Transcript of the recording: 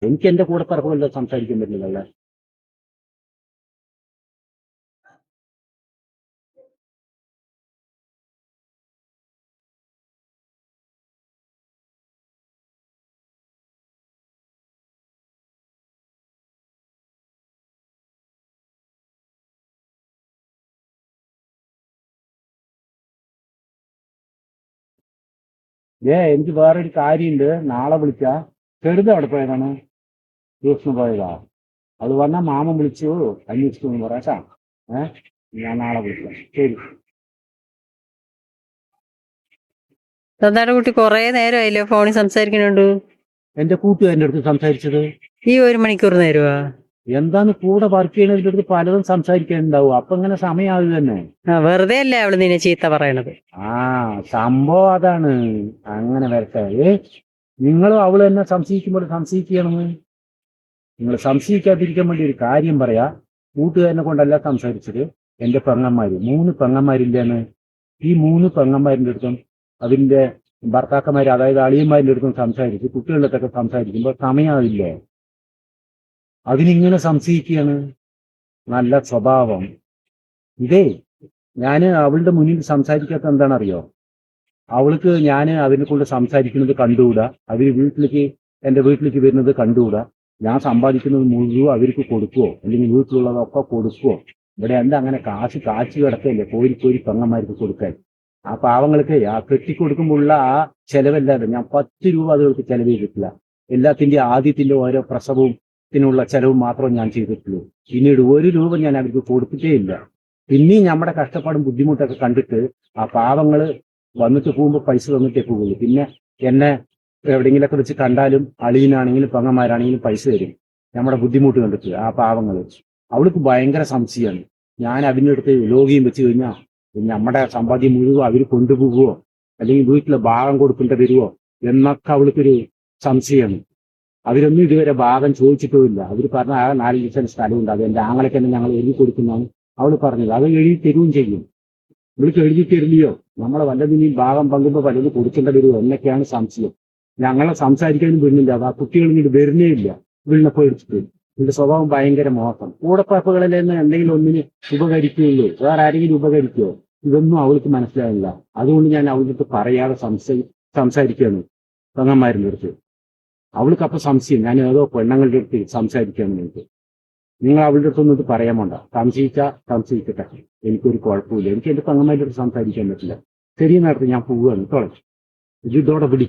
എനിക്ക് എന്റെ കൂടെ പറപ്പുകളിൽ സംസാരിക്കാൻ പറ്റില്ലല്ലേ. എനിക്ക് വേറൊരു കാര്യമുണ്ട്. നാളെ വിളിച്ചാ ചെറുത് അവിടെ പോയതാണ്, ട്യൂഷന് പോയതാ. അത് പറഞ്ഞാൽ മാമൻ വിളിച്ചു അന്വേഷിച്ചു എന്ന് പറയാട്ടാ. ഞാൻ നാളെ വിളിക്കാം. ശരി. തന്താടെ കുട്ടി കൊറേ നേരമായില്ലോ ഫോണിൽ സംസാരിക്കുന്നുണ്ട്. എന്റെ കൂട്ടുകാരൻ്റെ അടുത്ത് സംസാരിച്ചത് ഈ 1 മണിക്കൂർ നേരമാ. എന്താന്ന് കൂടെ വർക്ക് ചെയ്യുന്നതിന്റെ അടുത്ത് പലതും സംസാരിക്കാനുണ്ടാവും. അപ്പൊ ഇങ്ങനെ സമയമാവുക തന്നെ. വെറുതെ അല്ലേ അവള് നിന്നെ ചീത്ത പറയണത്. സംഭവം അതാണ്. അങ്ങനെ വരട്ടെ. നിങ്ങളും അവള് എന്നെ സംശയിക്കുമ്പോൾ സംശയിക്കണമെന്ന്. നിങ്ങൾ സംശയിക്കാതിരിക്കാൻ വേണ്ടി ഒരു കാര്യം പറയാ. കൂട്ടുകാരനെ കൊണ്ടല്ല സംസാരിച്ചത്, എന്റെ പെങ്ങന്മാര് 3 പെങ്ങന്മാരില്ലേന്ന്. ഈ 3 പെങ്ങന്മാരിന്റെ അടുത്തും അതിന്റെ ഭർത്താക്കന്മാര്, അതായത് അളിയന്മാരിന്റെ അടുത്തും സംസാരിച്ച് കുട്ടികളുടെ അടുത്തൊക്കെ സംസാരിക്കുമ്പോൾ സമയമാവില്ലേ? അതിനിങ്ങനെ സംശയിക്കുകയാണ്. നല്ല സ്വഭാവം. ഞാന് അവളുടെ മുന്നിൽ സംസാരിക്കാത്ത എന്താണെന്നറിയോ? അവൾക്ക് ഞാൻ അതിനെ കൊണ്ട് സംസാരിക്കുന്നത് കണ്ടുകൂടാ. എന്റെ വീട്ടിലേക്ക് വരുന്നത് കണ്ടുകൂടാ. ഞാൻ സമ്പാദിക്കുന്നത് മുഴുവൻ അവർക്ക് കൊടുക്കുവോ, അല്ലെങ്കിൽ വീട്ടിലുള്ളതൊക്കെ കൊടുക്കുവോ? ഇവിടെ എന്താ അങ്ങനെ കാശ് കാച്ചി കിടക്കല്ലേ കോരി പെങ്ങന്മാർക്ക് കൊടുക്കാൻ. ആ പാവങ്ങൾക്ക് ആ കെട്ടിക്കൊടുക്കുമ്പോഴുള്ള ആ ചെലവല്ലാതെ ഞാൻ 10 രൂപ അതുകൾക്ക് ചെലവ് ചെയ്തിട്ടില്ല. എല്ലാത്തിന്റെ ആദ്യത്തിന്റെ ഓരോ പ്രസവത്തിനുള്ള ചെലവും മാത്രമേ ഞാൻ ചെയ്തിട്ടുള്ളൂ. പിന്നീട് 1 രൂപ ഞാൻ അവർക്ക് കൊടുത്തിട്ടേ ഇല്ല. പിന്നെയും നമ്മുടെ കഷ്ടപ്പാടും ബുദ്ധിമുട്ടൊക്കെ കണ്ടിട്ട് ആ പാവങ്ങള് വന്നിട്ട് പോകുമ്പോൾ പൈസ തന്നിട്ടേ പോകുള്ളൂ. പിന്നെ എന്നെ എവിടെയെങ്കിലൊക്കെ വെച്ച് കണ്ടാലും അളിയനാണെങ്കിലും പെങ്ങന്മാരാണെങ്കിലും പൈസ തരും. നമ്മുടെ ബുദ്ധിമുട്ട് കണ്ടിട്ട് ആ പാവങ്ങള്. അവൾക്ക് ഭയങ്കര സംശയമാണ്. ഞാൻ അതിൻ്റെ അടുത്ത് ലോകിയും വെച്ച് കഴിഞ്ഞാൽ നമ്മുടെ സമ്പാദ്യം മുഴുവൻ അവർ കൊണ്ടുപോകുവോ, അല്ലെങ്കിൽ വീട്ടിലെ ഭാഗം കൊടുക്കേണ്ട വരുവോ എന്നൊക്കെ അവൾക്കൊരു സംശയമാണ്. അവരൊന്നും ഇതുവരെ ഭാഗം ചോദിച്ചിട്ടുമില്ല. അവർ പറഞ്ഞ ആ 4 സെന്റ് സ്ഥലമുണ്ട്, അത് എന്റെ ആങ്ങളൊക്കെ തന്നെ ഞങ്ങൾ എഴുതി കൊടുക്കുന്നതാണ് അവൾ പറഞ്ഞത്. അത് എഴുതി തരുകയും ചെയ്യും. ഇവൾക്ക് എഴുതി തരില്ലയോ? നമ്മളെ വല്ലതിനെയും ഭാഗം പങ്കുമ്പോൾ വല്ലതും കൊടുക്കേണ്ട വരുമോ എന്നൊക്കെയാണ് സംശയം. ഞങ്ങളെ സംസാരിക്കാനും വരുന്നില്ല. ആ കുട്ടികൾ ഇങ്ങോട്ട് വരുന്നേ ഇല്ല. ഇവളിനെ പേടിച്ചിട്ട്. ഇതിന്റെ സ്വഭാവം ഭയങ്കര മോശം. കൂടപ്പറപ്പുകളിൽ നിന്ന് എന്തെങ്കിലും ഒന്നിന് ഉപകരിക്കുകയുള്ളൂ, വേറെ ആരെങ്കിലും ഉപകരിക്കുമോ? ഇതൊന്നും അവൾക്ക് മനസ്സിലാവില്ല. അതുകൊണ്ട് ഞാൻ അവളുടെ അടുത്ത് പറയാതെ സംസാരിക്കുകയാണ് പെങ്ങന്മാരുടെ അടുത്ത്. അവൾക്ക് അപ്പൊ സംശയം, ഞാൻ ഏതോ പെണ്ണുങ്ങളുടെ അടുത്ത് സംസാരിക്കുകയാണ്. നിങ്ങൾ അവളുടെ അടുത്തൊന്നും ഇത് പറയാൻ വേണ്ട. സംശയിക്കട്ടെ, എനിക്കൊരു കുഴപ്പമില്ല. എനിക്ക് എന്റെ പെങ്ങന്മാരുടെ അടുത്ത് സംസാരിക്കാൻ പറ്റില്ല. ശരി, നേരത്തെ ഞാൻ പോവുകയാണ്. ഇതോടെ പിടി.